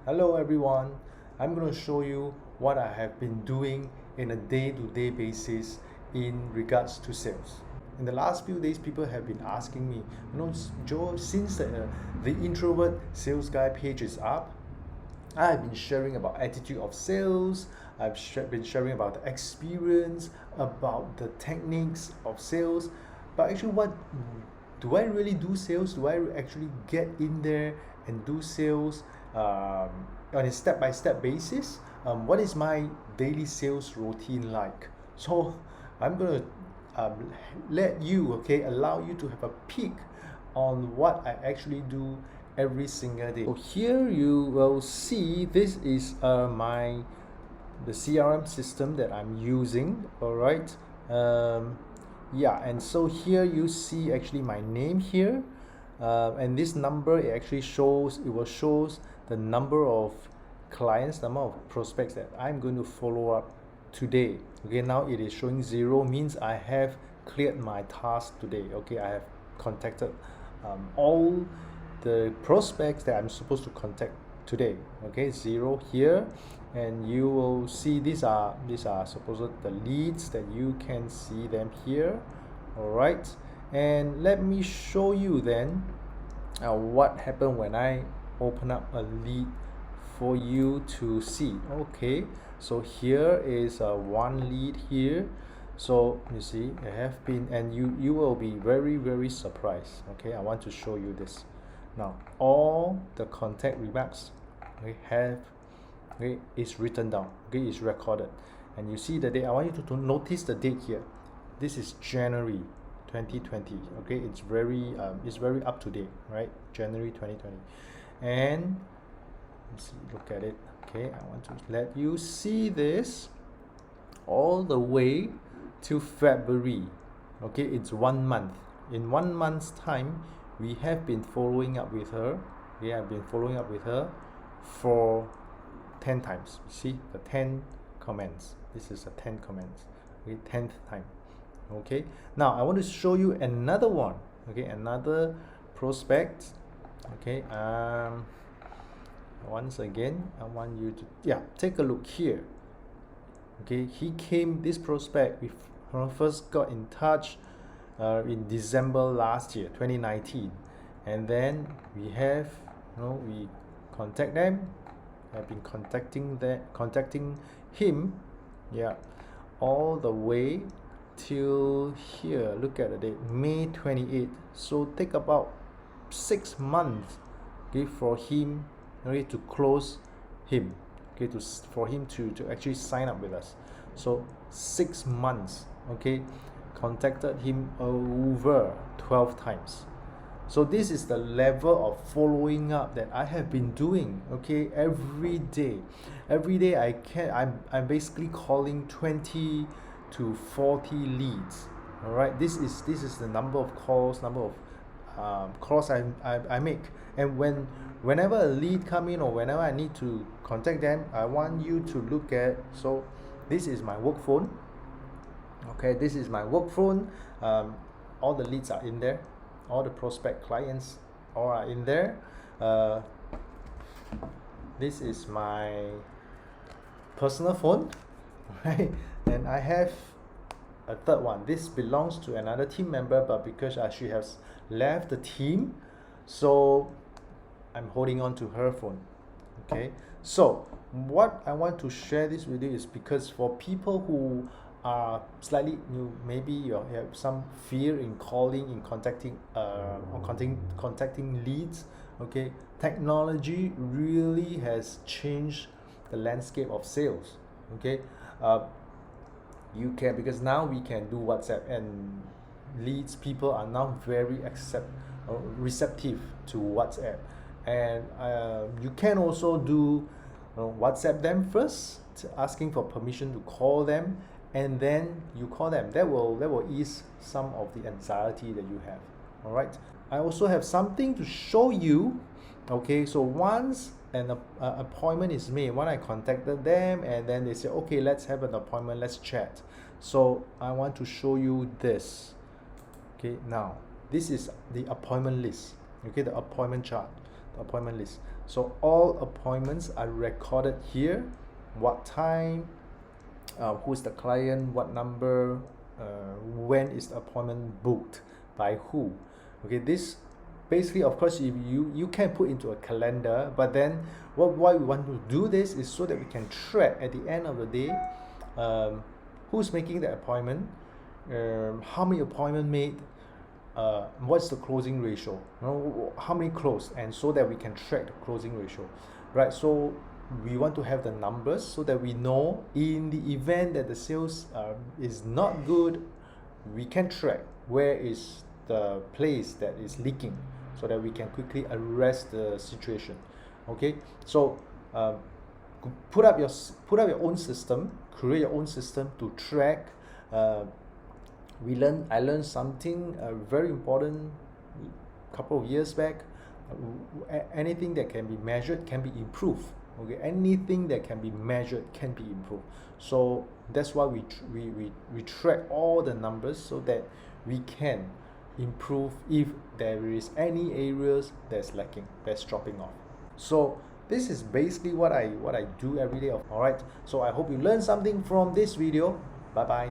Hello everyone, I'm going to show you what I have been doing in a day-to-day basis in regards to sales. In the last few days, people have been asking me, Joe, since the Introvert Sales Guy page is up, I've been sharing about attitude of sales. I've been sharing about the experience, about the techniques of sales. But actually, what do I really do sales? Do I actually get in there and do sales on a step-by-step basis? What is my daily sales routine like? So I'm gonna let you, allow you to have a peek on what I actually do every single day. So here you will see this is the CRM system that I'm using. All right. Yeah, and so here you see actually my name here, and this number it will shows the number of clients, number of prospects that I'm going to follow up today. Okay, now it is showing 0, means I have cleared my task today. Okay, I have contacted all the prospects that I'm supposed to contact today. Okay, 0 here, and you will see these are supposed the leads that you can see them here. All right, and let me show you then what happened when I open up a lead for you to see. Okay, so here is one lead here. So you see I have been, and you will be very surprised. Okay, I want to show you this. Now all the contact remarks is written down. Okay, is recorded, and you see the date. I want you to notice the date here. This is January 2020. Okay, it's very up to date, right? January 2020, and let's see, look at it. Okay, I want to let you see this all the way to February. Okay, it's 1 month. In 1 month's time, we have been following up with her. We have been following up with her for 10 times. See the 10 comments. This is a 10 comments. Okay, 10th time. Okay, now I want to show you another one. Okay, another prospect. Okay, once again I want you to take a look here. Okay, this prospect, we first got in touch in December last year, 2019, and then we contact them. I've been contacting him, all the way till here. Look at the date, May 28th. So take about 6 months, okay, for him, to close him, okay, for him to actually sign up with us. So 6 months, okay, contacted him over 12 times. So this is the level of following up that I have been doing. Okay, every day I'm basically calling 20 to 40 leads. All right, this is the number of calls I make. And whenever a lead come in, or whenever I need to contact them, I want you to look at. So this is my work phone. Okay, this is my work phone. All the leads are in there, all the prospect clients all are in there. This is my personal phone, right? And I have a third one. This belongs to another team member, but because she has left the team, so I'm holding on to her phone. Okay, so what I want to share this with you is because for people who are slightly new, maybe you have some fear in contacting leads. Okay, technology really has changed the landscape of sales. Okay, because now we can do WhatsApp, and people are now very receptive to WhatsApp, and you can also do WhatsApp them first, asking for permission to call them, and then you call them. That will ease some of the anxiety that you have. All right, I also have something to show you. Okay, so once an appointment is made, when I contacted them, and then they say, okay, let's have an appointment, let's chat. So I want to show you this. Okay, now this is the appointment list. Okay, the appointment chart, the appointment list. So all appointments are recorded here. What time, who's the client, what number, when is the appointment booked, by who. Okay, this basically, of course, if you can put into a calendar, but then why we want to do this is so that we can track at the end of the day, who's making the appointment, how many appointment made, what's the closing ratio, how many closed, and so that we can track the closing ratio, right? So we want to have the numbers so that we know in the event that the sales is not good, we can track where is the place that is leaking, so that we can quickly arrest the situation. Okay, so put up your own system, create your own system to track. I learned something very important couple of years back. Anything that can be measured can be improved. Okay, anything that can be measured can be improved. So that's why we track all the numbers so that we can improve if there is any areas that's lacking, that's dropping off. So this is basically what I do every day. All right, so I hope you learned something from this video. Bye bye.